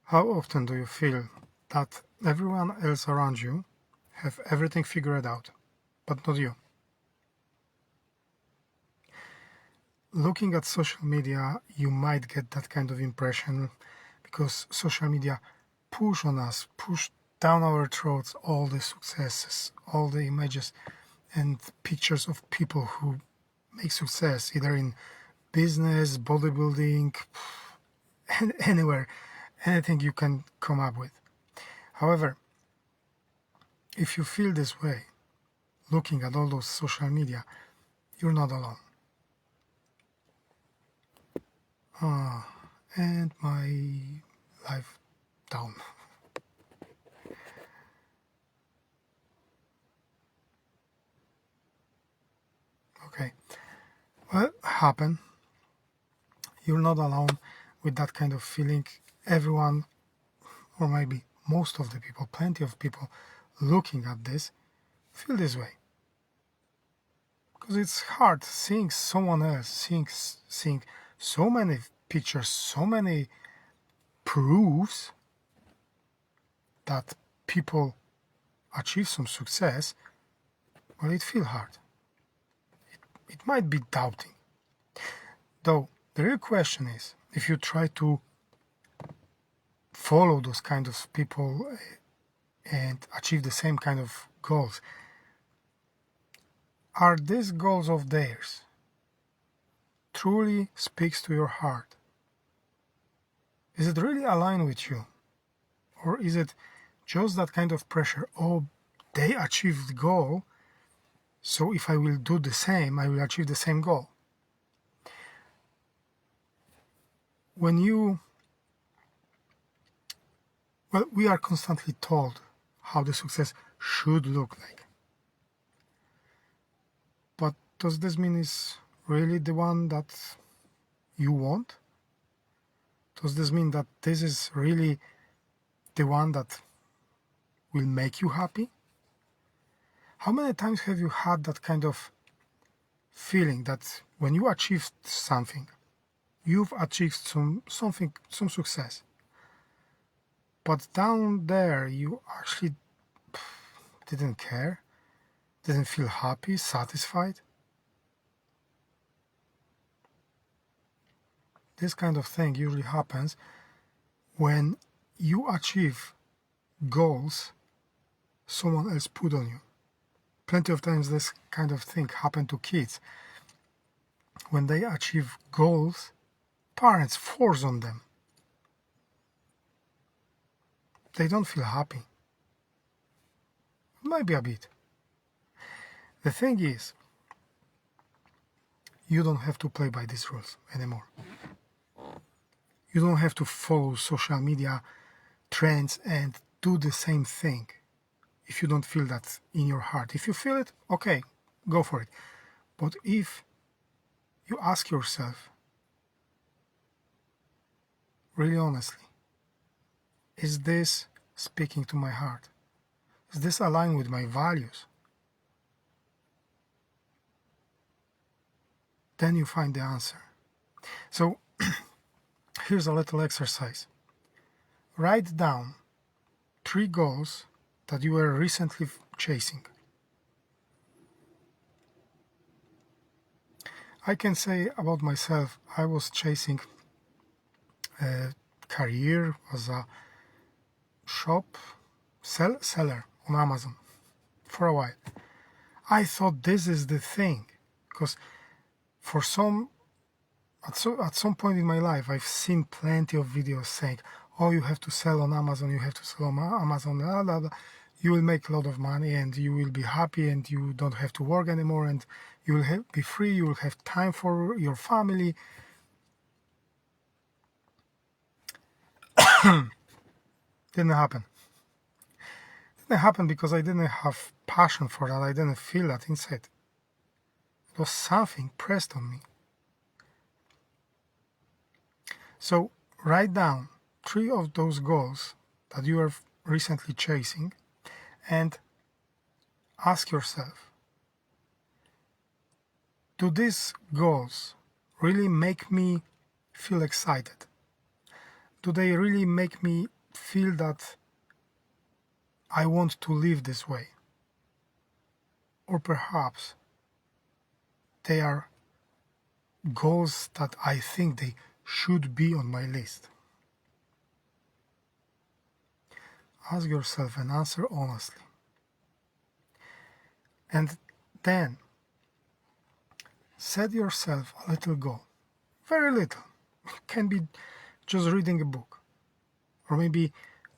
How often do you feel that everyone else around you have everything figured out, but not you? Looking at social media, you might get that kind of impression because social media push on us, push down our throats all the successes, all the images and pictures of people who make success, either in business, bodybuilding, anywhere, anything you can come up with. However, if you feel this way, looking at all those social media, you're not alone. And my life down. Okay, well, happen. You're not alone with that kind of feeling. Everyone, or maybe most of the people, plenty of people looking at this, feel this way. Because it's hard seeing someone else, seeing so many pictures, so many proofs that people achieve some success. Well, it feels hard. It might be doubting. Though the real question is, if you try to follow those kind of people and achieve the same kind of goals, are these goals of theirs truly speaks to your heart? Is it really aligned with you? Or is it just that kind of pressure? Oh, they achieved the goal, so if I will do the same, I will achieve the same goal. Well, we are constantly told how the success should look like. But does this mean it's really the one that you want? Does this mean that this is really the one that will make you happy? How many times have you had that kind of feeling that when you achieved something, you've achieved some success, but down there you actually didn't care, didn't feel happy, satisfied? This kind of thing usually happens when you achieve goals someone else put on you. Plenty of times this kind of thing happen to kids. When they achieve goals, parents force on them. They don't feel happy. Maybe a bit. The thing is, you don't have to play by these rules anymore. You don't have to follow social media trends and do the same thing if you don't feel that in your heart. If you feel it, okay, go for it. But if you ask yourself, really honestly, is this speaking to my heart? Is this aligned with my values? Then you find the answer. So here's a little exercise. Write down 3 goals that you were recently chasing. I can say about myself, I was chasing a career as a seller on Amazon for a while. I thought this is the thing, because at some point in my life, I've seen plenty of videos saying, oh, you have to sell on Amazon, you have to sell on Amazon, blah, blah, blah. You will make a lot of money and you will be happy and you don't have to work anymore and you will be free, you will have time for your family. Didn't happen. Didn't happen because I didn't have passion for that. I didn't feel that inside. It was something pressed on me. So write down 3 of those goals that you are recently chasing and ask yourself, do these goals really make me feel excited? Do they really make me feel that I want to live this way. Or perhaps they are goals that I think they should be on my list. Ask yourself and answer honestly. And then set yourself a little goal. Very little. It can be just reading a book, or maybe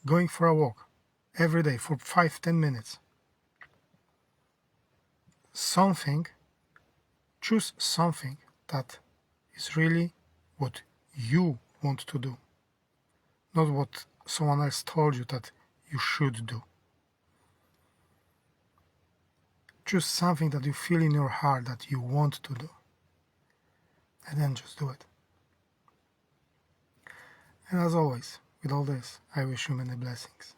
going for a walk every day for 5-10 minutes. Choose something that is really what you want to do, not what someone else told you that you should do. Choose something that you feel in your heart that you want to do, and then just do it. And as always, with all this, I wish you many blessings.